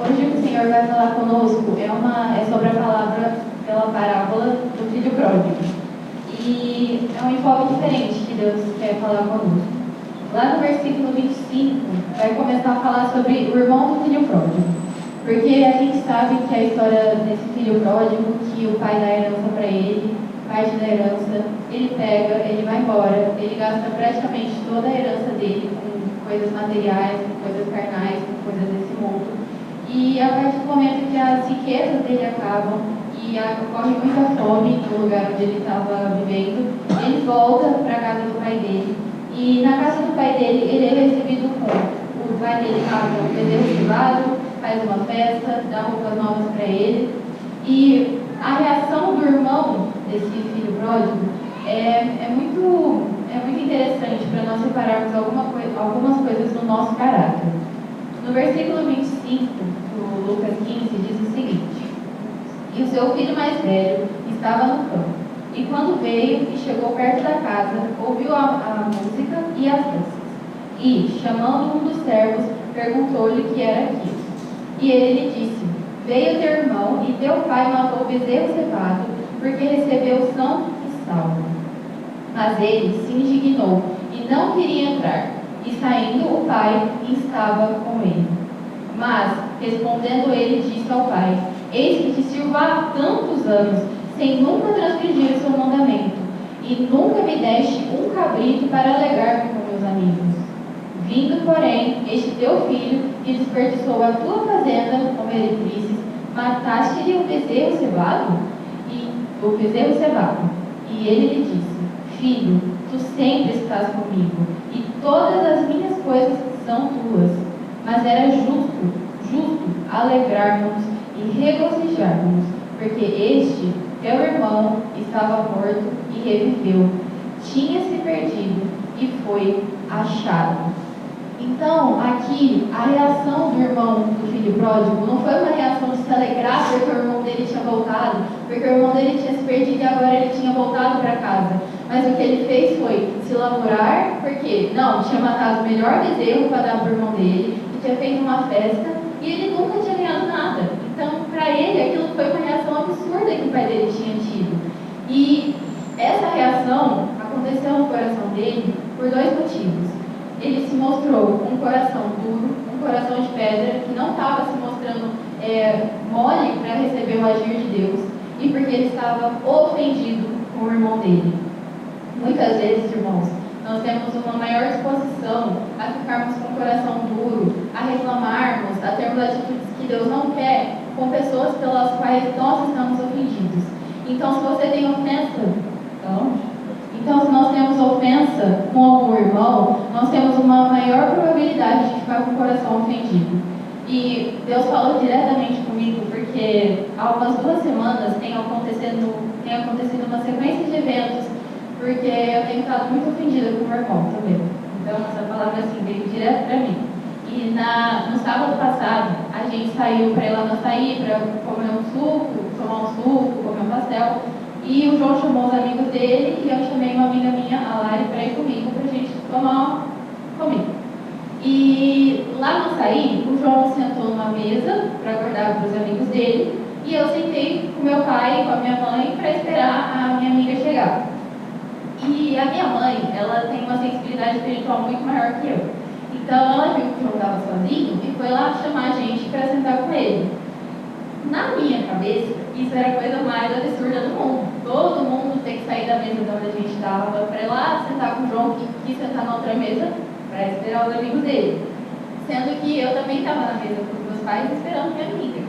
Hoje o Senhor vai falar conosco, é sobre a palavra pela parábola do filho pródigo. E é um enfoque diferente que Deus quer falar conosco. Lá no versículo 25, vai começar a falar sobre o irmão do filho pródigo. Porque a gente sabe que a história desse filho pródigo, que o pai dá herança para ele, parte da herança, ele pega, ele vai embora, ele gasta praticamente toda a herança dele com coisas materiais, com coisas carnais, com coisas desse mundo. E a partir do momento que as riquezas dele acabam e ocorre muita fome no lugar onde ele estava vivendo, ele volta para a casa do pai dele. E na casa do pai dele, ele é recebido com o pai dele mata um bezerro cevado, faz uma festa, dá roupas novas para ele. E a reação do irmão desse filho pródigo é muito interessante para nós separarmos algumas coisas do nosso caráter. No versículo 25 do Lucas 15 diz o seguinte: E o seu filho mais velho estava no campo, e quando veio e chegou perto da casa, ouviu a música e as danças. E, chamando um dos servos, perguntou-lhe o que era aquilo. E ele lhe disse: Veio teu irmão, e teu pai matou o bezerro cevado, porque recebeu são e salvo. Mas ele se indignou, e não queria entrar. E saindo o pai, estava com ele. Mas, respondendo ele, disse ao pai: Eis que te sirvo há tantos anos, sem nunca transgredir o seu mandamento, e nunca me deste um cabrito para alegar-me com meus amigos. Vindo, porém, este teu filho, que desperdiçou a tua fazenda com meretrizes, mataste-lhe o bezerro cevado? E ele lhe disse: Filho, tu sempre estás comigo, e todas as minhas coisas são tuas. Mas era justo alegrarmos e regozijarmos, porque este, teu irmão, estava morto e reviveu, tinha se perdido e foi achado. Então, aqui, a reação do irmão do filho pródigo não foi uma reação de se alegrar porque o irmão dele tinha voltado, porque o irmão dele tinha se perdido e agora ele tinha voltado para casa. Mas o que ele fez foi se lamourar, porque não, tinha matado o melhor bezerro para dar para o irmão dele, e tinha feito uma festa, e ele nunca tinha ganhado nada. Então, para ele, aquilo foi uma reação absurda que o pai dele tinha tido. E essa reação aconteceu no coração dele por dois motivos. Ele se mostrou um coração duro, um coração de pedra, que não estava se mostrando mole para receber o agir de Deus, e porque ele estava ofendido com o irmão dele. Muitas vezes, irmãos, nós temos uma maior disposição a ficarmos com o coração duro, a reclamarmos, a termos atitudes que Deus não quer com pessoas pelas quais nós estamos ofendidos. Então, se você tem ofensa, então, se nós temos ofensa com algum irmão, nós temos uma maior probabilidade de ficar com o coração ofendido. E Deus falou diretamente comigo, porque há umas 2 semanas tem acontecido uma sequência de eventos, porque eu tenho ficado muito ofendida com o meu irmão também. Então, essa palavra assim veio direto para mim. E no sábado passado, a gente saiu para ir lá no açaí, para comer um suco, tomar um suco, comer um pastel. E o João chamou os amigos dele e eu chamei uma amiga minha, a Lari, para ir comigo, para a gente tomar comida. E lá no açaí, o João sentou numa mesa para aguardar para os amigos dele e eu sentei com meu pai e com a minha mãe para esperar a minha amiga chegar. E a minha mãe, ela tem uma sensibilidade espiritual muito maior que eu. Então ela viu que o João estava sozinho e foi lá chamar a gente para sentar com ele. Na minha cabeça, isso era a coisa mais absurda do mundo. Todo mundo tem que sair da mesa de onde a gente estava para ir lá sentar com o João, que quis sentar na outra mesa para esperar os amigos dele. Sendo que eu também estava na mesa com os meus pais esperando minha amiga.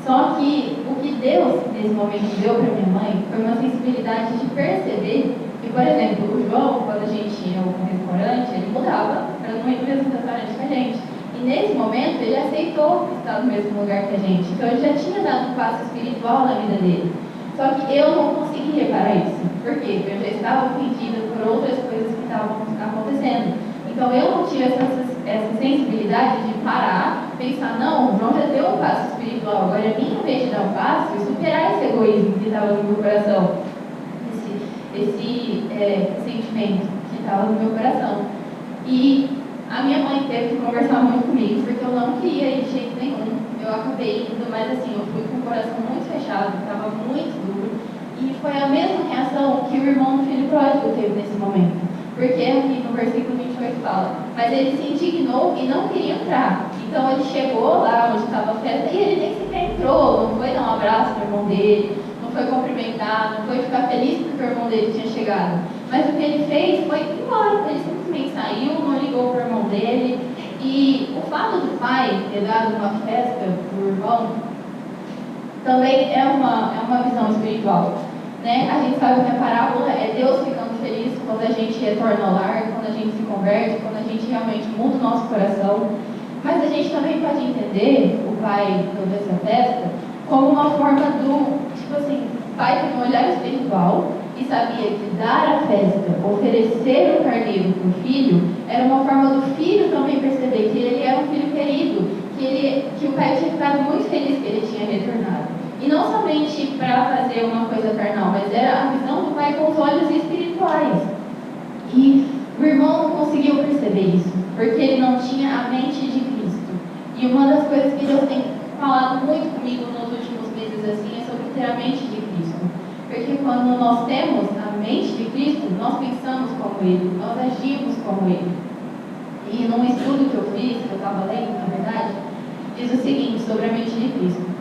Só que o que Deus, nesse momento, deu para minha mãe foi uma sensibilidade de perceber que, por exemplo, o João, quando a gente ia a algum restaurante, ele mudava para não ir no mesmo restaurante que a gente. E nesse momento, ele aceitou estar no mesmo lugar que a gente. Então, ele já tinha dado um passo espiritual na vida dele. Só que eu não consegui reparar isso. Por quê? Porque eu já estava ofendida por outras coisas que estavam acontecendo. Então, eu não tive essa sensibilidade de parar, pensar, não, o João já deu um passo espiritual, agora é minha vez de dar um passo e superar esse egoísmo que estava no meu coração, esse sentimento que estava no meu coração. E a minha mãe teve que conversar muito comigo, porque eu não queria ir de jeito nenhum. Eu mas assim, eu fui com o coração muito fechado, estava muito duro. E foi a mesma reação que o irmão do filho pródigo teve nesse momento. Porque aqui no versículo 28 fala, mas ele se indignou e não queria entrar. Então ele chegou lá onde estava a festa e ele nem sequer entrou, não foi dar um abraço no irmão dele, não foi cumprimentar, não foi ficar feliz porque o irmão dele tinha chegado. Mas o que ele fez foi ir embora, ele simplesmente saiu, não ligou para o irmão dele. E o fato do pai ter dado uma festa para o irmão também é uma visão espiritual. Né? A gente sabe que a parábola é Deus ficando feliz quando a gente retorna ao lar, quando a gente se converte, quando a gente realmente muda o nosso coração. Mas a gente também pode entender o pai dessa festa como uma forma do, tipo assim, o pai tem um olhar espiritual e sabia que dar a festa, oferecer o carneiro para o filho, era uma forma do filho também perceber que ele era um filho querido, que o pai tinha ficado muito feliz que ele tinha retornado. E não somente para fazer uma coisa carnal, mas era a visão do pai com os olhos espirituais. E o irmão não conseguiu perceber isso, porque ele não tinha a mente de Cristo. E uma das coisas que Deus tem falado muito comigo nos últimos meses assim, é sobre ter a mente de Cristo. Porque quando nós temos a mente de Cristo, nós pensamos como Ele, nós agimos como Ele. E num estudo que eu fiz, que eu estava lendo, na verdade, diz o seguinte sobre a mente de Cristo.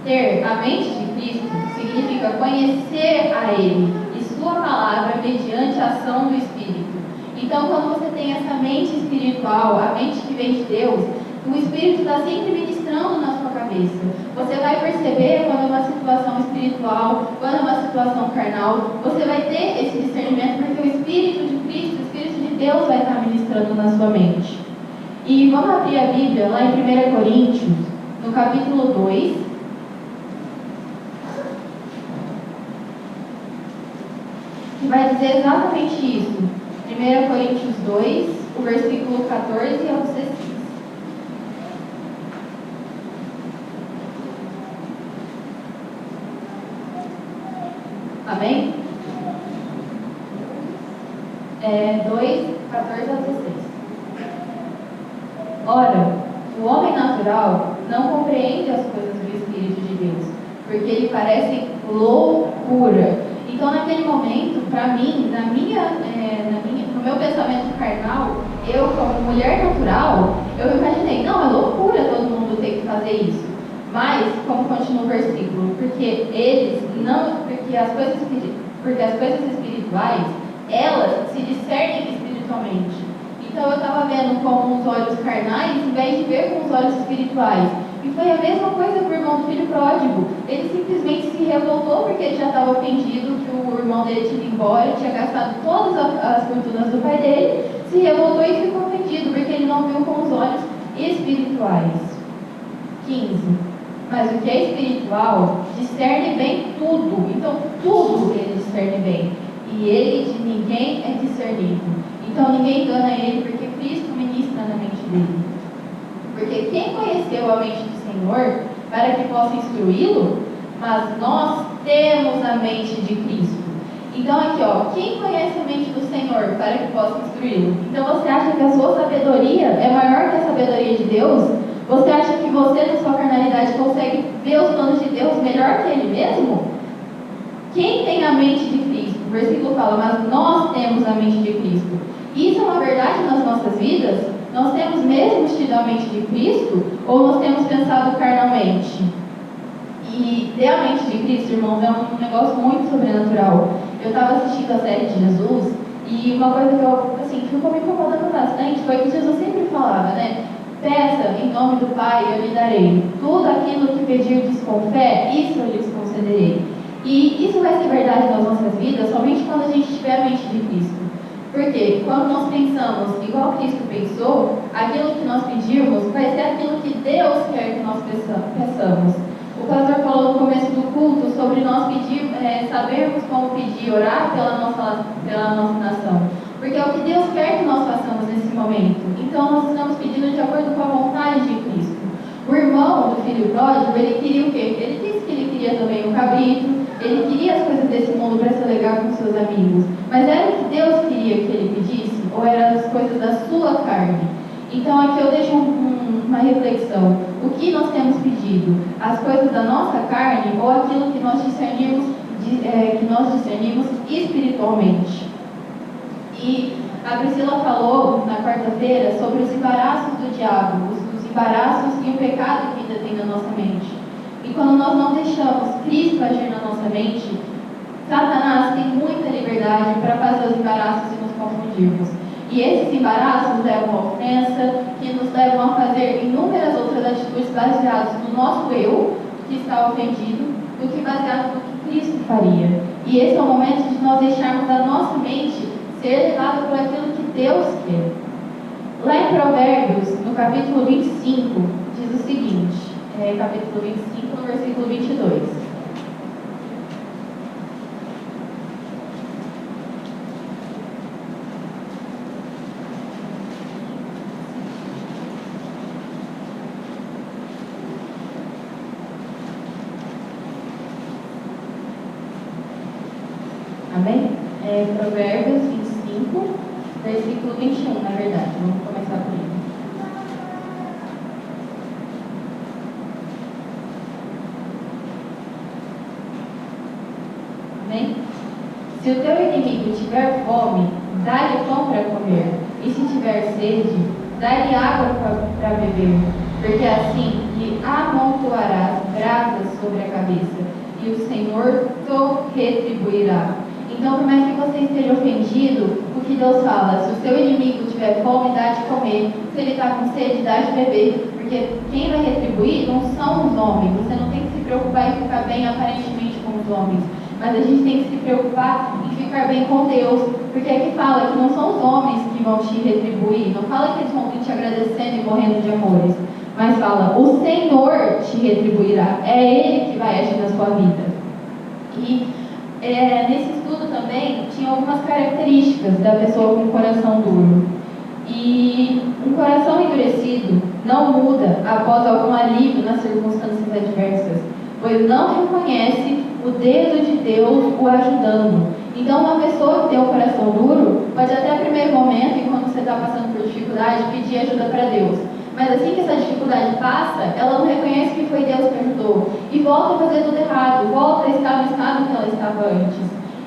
Ter a mente de Cristo significa conhecer a Ele e sua palavra mediante a ação do Espírito. Então, quando você tem essa mente espiritual, a mente que vem de Deus, o Espírito está sempre ministrando na sua cabeça. Você vai perceber quando é uma situação espiritual, quando é uma situação carnal, você vai ter esse discernimento, porque o Espírito de Cristo, o Espírito de Deus vai estar ministrando na sua mente. E vamos abrir a Bíblia lá em 1 Coríntios, no capítulo 2. Vai dizer exatamente isso. 1 Coríntios 2, o versículo 14 ao 16. Amém? 2, 14 ao 16. Ora, o homem natural não compreende as coisas do Espírito de Deus, porque lhe parecem loucura. Então, naquele momento, para mim, no meu pensamento carnal, eu, como mulher natural, eu imaginei, não, é loucura todo mundo ter que fazer isso. Mas, como continua o versículo, porque as coisas espirituais, elas se discernem espiritualmente. Então, eu estava vendo com os olhos carnais, em vez de ver com os olhos espirituais. E foi a mesma coisa com o irmão do filho pródigo. Ele simplesmente se revoltou porque ele já estava ofendido que o irmão dele tinha ido embora, tinha gastado todas as fortunas do pai dele, se revoltou e ficou ofendido porque ele não viu com os olhos espirituais. 15. Mas o que é espiritual discerne bem tudo. Então, tudo ele discerne bem. E ele de ninguém é discernido. Então, ninguém engana ele porque Cristo ministra na mente dele. Porque quem conheceu a mente do Senhor para que possa instruí-lo? Mas nós temos a mente de Cristo. Então aqui, quem conhece a mente do Senhor para que possa instruí-lo? Então você acha que a sua sabedoria é maior que a sabedoria de Deus? Você acha que você, na sua carnalidade, consegue ver os planos de Deus melhor que Ele mesmo? Quem tem a mente de Cristo? O versículo fala, mas nós temos a mente de Cristo. Isso é uma verdade nas nossas vidas? Nós temos mesmo tido a mente de Cristo ou nós temos pensado carnalmente? E ter a mente de Cristo, irmãos, é um negócio muito sobrenatural. Eu estava assistindo a série de Jesus e uma coisa que eu, ficou me incomodando bastante foi que Jesus sempre falava, né? Peça em nome do Pai, eu lhe darei. Tudo aquilo que pedirdes com fé, isso eu lhes concederei. E isso vai ser verdade nas nossas vidas somente quando a gente tiver a mente de Cristo. Porque quando nós pensamos igual Cristo pensou, aquilo que nós pedirmos vai ser aquilo que Deus quer que nós peçamos. O pastor falou no começo do culto sobre nós sabermos como pedir, orar pela nossa nação. Porque é o que Deus quer que nós façamos nesse momento. Então nós estamos pedindo de acordo com a vontade de Cristo. O irmão do filho pródigo, ele queria o quê? Ele disse que ele queria também um cabrito, ele queria as coisas desse mundo para se alegar com seus amigos. Mas era o que Deus queria que ele pedisse? Ou eram as coisas da sua carne? Então aqui eu deixo um uma reflexão. O que nós temos pedido? As coisas da nossa carne ou aquilo que nós discernimos espiritualmente? E a Priscila falou na quarta-feira sobre os embaraços do diabo, os embaraços e o pecado que ainda tem na nossa mente. E quando nós não deixamos Cristo agir na nossa mente, Satanás tem muita liberdade para fazer os embaraços e nos confundirmos. E esses embaraços levam à ofensa, que nos levam a fazer inúmeras outras atitudes baseadas no nosso eu, que está ofendido, do que baseado no que Cristo faria. E esse é o momento de nós deixarmos a nossa mente ser levada por aquilo que Deus quer. Lá em Provérbios, no capítulo 25, diz o seguinte, capítulo 25, no versículo 22. Amém? Provérbios 25, versículo 21, na verdade. Vamos começar por ele. Amém? Se o teu inimigo tiver fome, dá-lhe pão para comer. E se tiver sede, dá-lhe água para beber. Porque assim lhe amontoarás brasas sobre a cabeça, e o Senhor te retribuirá. Então, por mais que você esteja ofendido, o que Deus fala? Se o seu inimigo tiver fome, dá de comer. Se ele está com sede, dá de beber. Porque quem vai retribuir não são os homens. Você não tem que se preocupar em ficar bem aparentemente com os homens. Mas a gente tem que se preocupar em ficar bem com Deus. Porque aqui fala que não são os homens que vão te retribuir. Não fala que eles vão vir te agradecendo e morrendo de amores. Mas fala, o Senhor te retribuirá. É Ele que vai agir na sua vida. E nesse estudo também tinha algumas características da pessoa com coração duro. E um coração endurecido não muda após algum alívio nas circunstâncias adversas, pois não reconhece o dedo de Deus o ajudando. Então, uma pessoa que tem um coração duro pode até primeiro momento, e quando você está passando por dificuldade, pedir ajuda para Deus. Mas assim que essa dificuldade passa, ela não reconhece que foi Deus que ajudou. E volta a fazer tudo errado, volta a estar no estado que ela estava antes.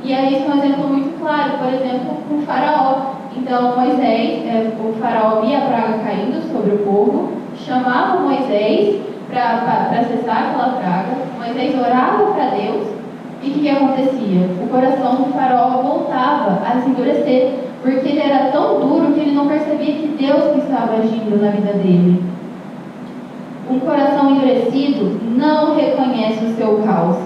E aí isso é um exemplo muito claro, por exemplo, com o faraó. Então Moisés, o faraó via a praga caindo sobre o povo, chamava Moisés para cessar aquela praga. Moisés orava para Deus. E o que acontecia? O coração do faraó voltava a se endurecer, porque ele era tão duro que ele não percebia que Deus estava agindo na vida dele. Um coração endurecido não reconhece o seu caos.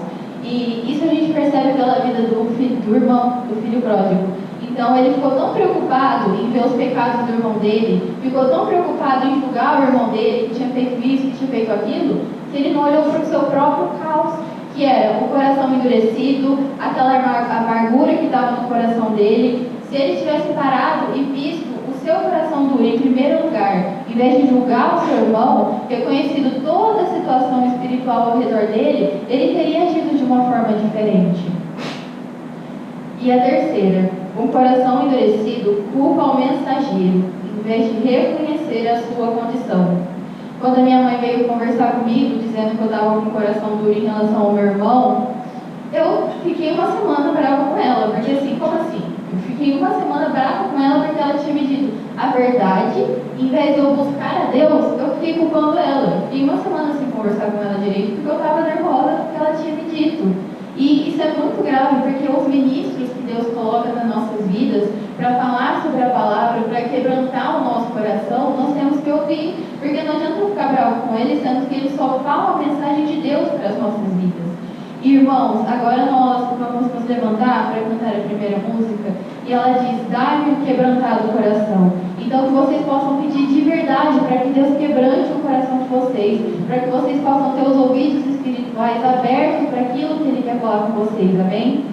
E isso a gente percebe pela vida do filho pródigo. Então ele ficou tão preocupado em ver os pecados do irmão dele, ficou tão preocupado em julgar o irmão dele, que tinha feito isso, que tinha feito aquilo, que ele não olhou para o seu próprio caos, que era o coração endurecido, aquela amargura que estava no coração dele. Se ele tivesse parado e visto o seu coração duro em primeiro lugar, em vez de julgar o seu irmão, reconhecido toda a situação espiritual ao redor dele, ele teria agido de uma forma diferente. E a terceira, um coração endurecido culpa o mensageiro, em vez de reconhecer a sua condição. Quando a minha mãe veio conversar comigo, dizendo que eu estava com o coração duro em relação ao meu irmão, eu fiquei uma semana brava com ela, porque assim, como assim? Eu fiquei uma semana brava com ela porque ela tinha me dito a verdade, em vez de eu buscar a Deus, eu fiquei culpando ela. Eu fiquei uma semana sem conversar com ela direito, porque eu estava nervosa do que ela tinha me dito. E isso é muito grave, porque os ministros que Deus coloca nas nossas vidas para falar sobre a palavra, para quebrantar o nosso coração, nós temos que ouvir, porque não adianta ficar bravo com eles, sendo que eles só falam a mensagem de Deus para as nossas vidas. Irmãos, agora nós vamos nos levantar para cantar a primeira música, e ela diz, dá-me um quebrantado coração. Então que vocês possam pedir de verdade para que Deus quebrante o coração de vocês, para que vocês possam ter os ouvidos espirituais abertos para aquilo que Ele quer falar com vocês, amém?